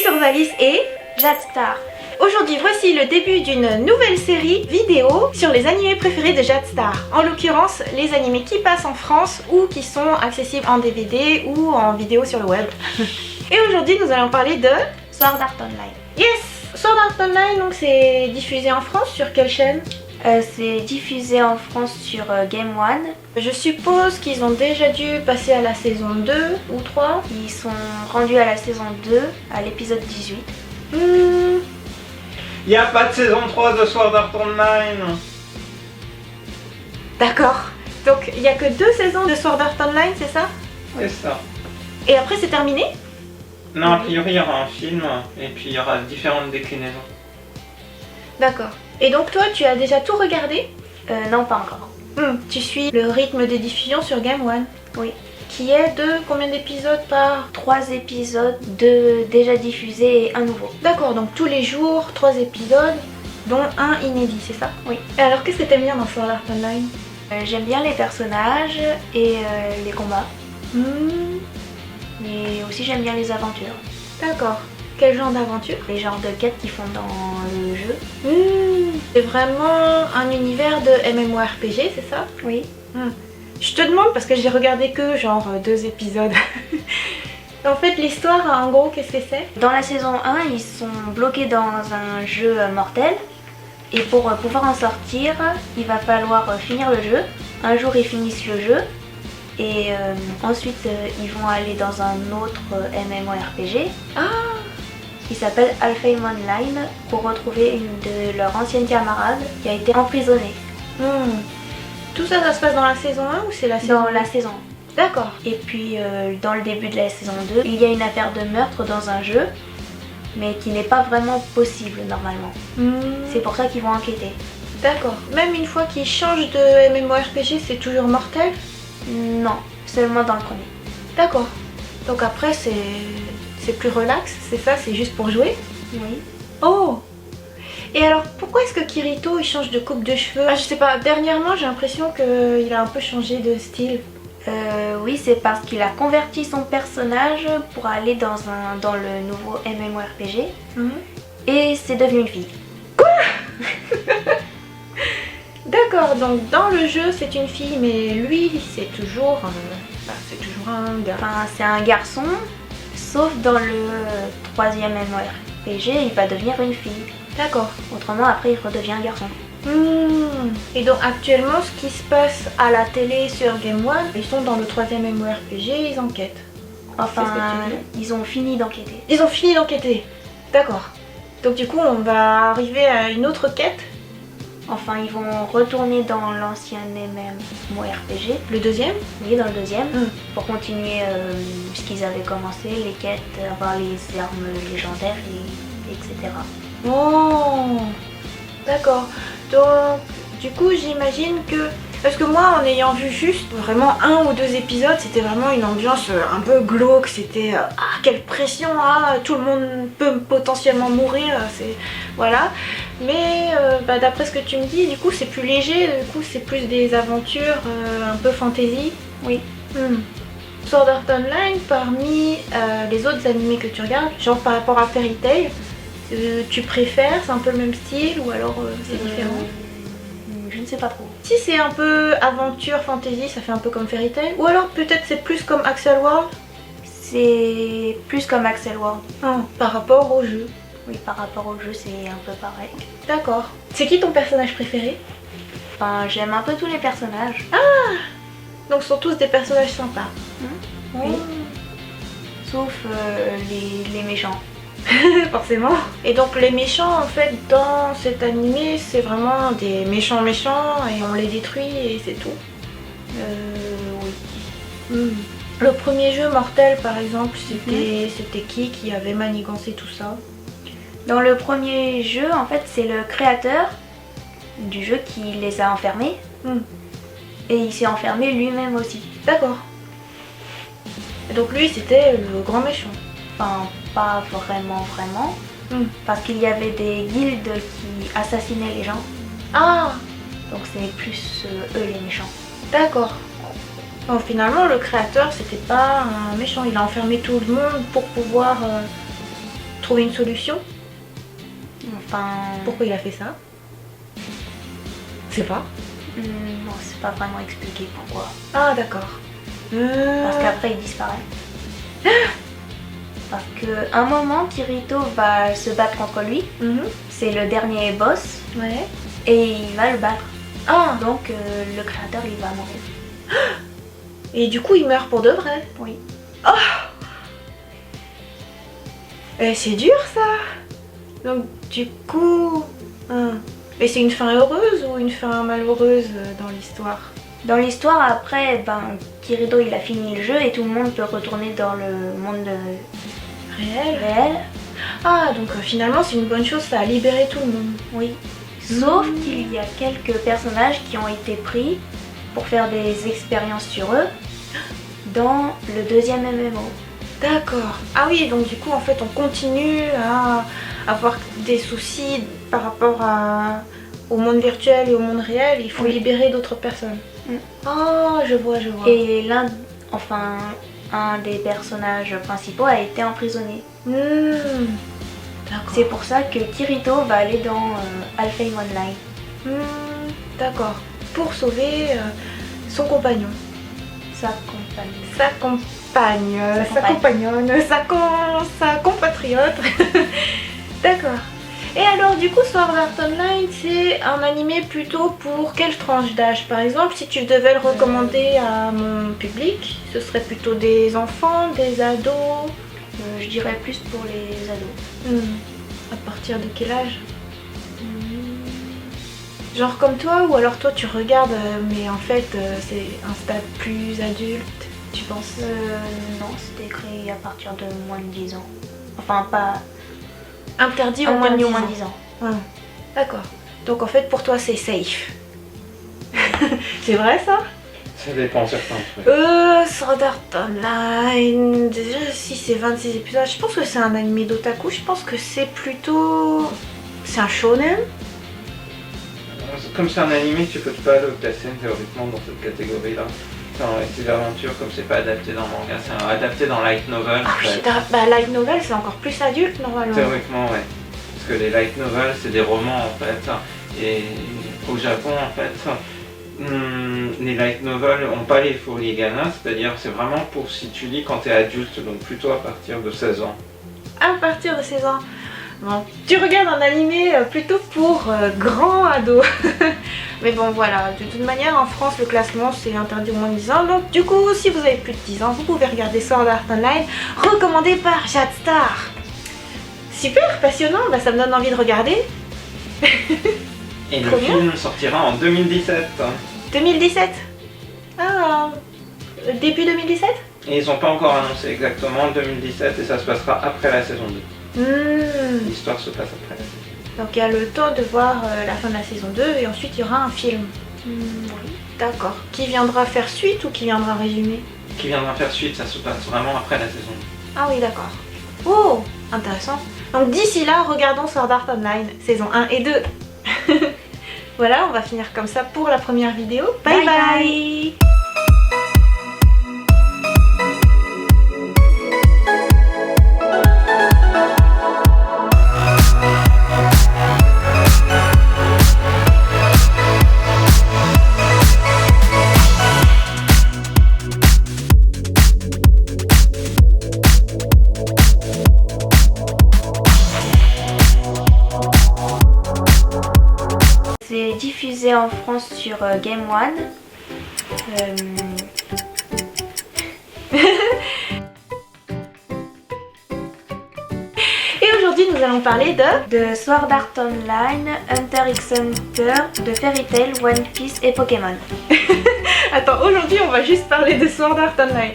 sur Alice et Jadstar. aujourd'hui voici le début d'une nouvelle série vidéo sur les animés préférés de Jadstar. En l'occurrence les animés qui passent en France ou qui sont accessibles en DVD ou en vidéo sur le web. Et aujourd'hui nous allons parler de Sword Art Online. Yes, Sword Art Online, donc c'est diffusé en France sur quelle chaîne? C'est diffusé en France sur Game One. Je suppose qu'ils ont déjà dû passer à la saison 2 ou 3. Ils sont rendus à la saison 2, à l'épisode 18. Il n'y a pas de saison 3 de Sword Art Online. D'accord. Donc il n'y a que 2 saisons de Sword Art Online, c'est ça? C'est ça. Et après c'est terminé? Non, a priori il y aura un film et puis il y aura différentes déclinaisons. D'accord. Et donc toi tu as déjà tout regardé? Non, pas encore. Tu suis le rythme des diffusions sur Game One? Oui. Qui est de combien d'épisodes par? 3 épisodes, 2 déjà diffusés et un nouveau. D'accord, donc tous les jours 3 épisodes, dont un inédit, c'est ça? Oui. Et alors qu'est-ce que t'aimes bien dans Sword Art Online? J'aime bien les personnages et les combats. Mais aussi j'aime bien les aventures. D'accord. Quel genre d'aventure? Les genres de quêtes qu'ils font dans le jeu. C'est vraiment un univers de MMORPG, c'est ça? Oui. Je te demande parce que j'ai regardé que genre 2 épisodes. En fait l'histoire en gros qu'est-ce que c'est? Dans la saison 1, ils sont bloqués dans un jeu mortel. Et pour pouvoir en sortir, il va falloir finir le jeu. Un jour ils finissent le jeu. Et ensuite ils vont aller dans un autre MMORPG. Qui s'appelle Alfheim Online pour retrouver une de leurs anciennes camarades qui a été emprisonnée. Tout ça, ça se passe dans la saison 1 ou c'est la saison Dans 2? la saison. D'accord. Et puis dans le début de la saison 2, il y a une affaire de meurtre dans un jeu, mais qui n'est pas vraiment possible normalement. C'est pour ça qu'ils vont enquêter. D'accord. Même une fois qu'ils changent de MMORPG, c'est toujours mortel? Non, seulement dans le premier. D'accord. Donc après c'est plus relax, c'est ça? C'est juste pour jouer? Oui. Oh! Et alors pourquoi est-ce que Kirito il change de coupe de cheveux? Je sais pas, dernièrement j'ai l'impression qu'il a un peu changé de style. Oui, c'est parce qu'il a converti son personnage pour aller dans le nouveau MMORPG. Et c'est devenu une fille. D'accord, donc dans le jeu c'est une fille, mais lui c'est toujours un gars. Enfin, c'est un garçon, sauf dans le 3e MMORPG, il va devenir une fille. D'accord. Autrement, après, il redevient un garçon. Et donc actuellement, ce qui se passe à la télé sur Game One, ils sont dans le 3e MMORPG, ils enquêtent. Enfin, ils ont fini d'enquêter. Ils ont fini d'enquêter. D'accord. Donc du coup, on va arriver à une autre quête. Enfin, ils vont retourner dans l'ancien MMORPG. Le 2e? Oui, dans le 2e. Pour continuer ce qu'ils avaient commencé, les quêtes, avoir les armes légendaires, etc. Oh, d'accord. Donc, du coup, j'imagine que... Parce que moi, en ayant vu juste vraiment 1 ou 2 épisodes, c'était vraiment une ambiance un peu glauque. C'était quelle pression, tout le monde peut potentiellement mourir, c'est... Voilà. Mais d'après ce que tu me dis, du coup, c'est plus léger, du coup, c'est plus des aventures un peu fantasy. Oui. Sword Art Online, parmi les autres animés que tu regardes, genre par rapport à Fairy Tail, tu préfères, c'est un peu le même style ou alors c'est différent? Je ne sais pas trop. Si c'est un peu aventure, fantasy, ça fait un peu comme Fairy Tail. Ou alors peut-être c'est plus comme Axel World? C'est plus comme Axel World. Par rapport au jeu. Oui, par rapport au jeu, c'est un peu pareil. D'accord. C'est qui ton personnage préféré? Enfin, j'aime un peu tous les personnages. Donc ce sont tous des personnages sympas. Oui. Sauf les méchants. Forcément. Et donc les méchants en fait dans cet animé c'est vraiment des méchants et on les détruit et c'est tout. Oui. Le premier jeu Mortel par exemple c'était qui avait manigancé tout ça? Dans le premier jeu en fait c'est le créateur du jeu qui les a enfermés. Et il s'est enfermé lui-même aussi. D'accord. Et donc lui c'était le grand méchant. Enfin, pas vraiment, parce qu'il y avait des guildes qui assassinaient les gens. Donc c'est plus eux les méchants. D'accord. Donc finalement le créateur c'était pas un méchant, il a enfermé tout le monde pour pouvoir trouver une solution. Enfin... Pourquoi il a fait ça? C'est pas. Non, c'est pas vraiment expliqué pourquoi. Ah d'accord. Parce qu'après il disparaît. Parce qu'à un moment, Kirito va se battre contre lui. C'est le dernier boss. Ouais. Et il va le battre. Ah. Donc le créateur il va mourir. Et du coup il meurt pour de vrai. Oui. Et c'est dur ça. Donc du coup... Et c'est une fin heureuse ou une fin malheureuse dans l'histoire? Dans l'histoire, après, Kirito il a fini le jeu et tout le monde peut retourner dans le monde réel. Ah, donc finalement c'est une bonne chose, ça a libéré tout le monde. Oui. Sauf qu'il y a quelques personnages qui ont été pris pour faire des expériences sur eux dans le deuxième MMO. D'accord. Ah oui, donc du coup en fait on continue à avoir des soucis par rapport au monde virtuel et au monde réel. Il faut libérer d'autres personnes. Oh, je vois. Et un des personnages principaux a été emprisonné. D'accord. C'est pour ça que Kirito va aller dans Alfheim Online. D'accord. Pour sauver son compagnon. Sa compagne. Sa compagnonne, sa compatriote. D'accord. Et alors du coup Sword Art Online c'est un animé plutôt pour quelle tranche d'âge? Par exemple si tu devais le recommander à mon public, ce serait plutôt des enfants, des ados? Je dirais plus pour les ados. À partir de quel âge? Genre comme toi ou alors toi tu regardes mais en fait c'est un stade plus adulte, tu penses? Non, c'était créé à partir de moins de 10 ans. Enfin pas... Interdit au moins de 10 ans. D'accord. Donc en fait pour toi c'est safe. C'est vrai ça? Ça dépend certains trucs. Sword Art Online, déjà si c'est 26 épisodes, je pense que c'est un anime d'otaku, je pense que c'est plutôt... C'est un shonen? Comme c'est un animé, tu peux pas le classer théoriquement dans cette catégorie-là. C'est un récit d'aventure, comme c'est pas adapté dans le manga, c'est adapté dans light novel. Ah oui, light novel c'est encore plus adulte normalement. Théoriquement, ouais. Parce que les light novels, c'est des romans en fait. Et au Japon, en fait, les light novels ont pas les furigana, c'est-à-dire c'est vraiment pour si tu lis quand t'es adulte, donc plutôt à partir de 16 ans. À partir de 16 ans. Bon, tu regardes un animé plutôt pour grands ados. Mais bon voilà, de toute manière en France le classement c'est interdit au moins de 10 ans. Donc du coup si vous avez plus de 10 ans, vous pouvez regarder Sword Art Online, recommandé par Jadstar. Super, passionnant, ça me donne envie de regarder. Et le film sortira en 2017. 2017? Ah, début 2017? Et ils n'ont pas encore annoncé exactement 2017 et ça se passera après la saison 2. L'histoire se passe après la saison 2. Donc il y a le temps de voir la fin de la saison 2 et ensuite il y aura un film. Oui. D'accord. Qui viendra faire suite ou qui viendra résumer? Qui viendra faire suite, ça se passe vraiment après la saison 2. Ah oui, d'accord. Oh, intéressant. Donc d'ici là, regardons Sword Art Online, saison 1 et 2. Voilà, on va finir comme ça pour la première vidéo. Bye bye. C'est diffusé en France sur Game One. Et aujourd'hui nous allons parler de Sword Art Online, Hunter x Hunter, de Fairy Tail, One Piece et Pokémon. Attends, aujourd'hui on va juste parler de Sword Art Online.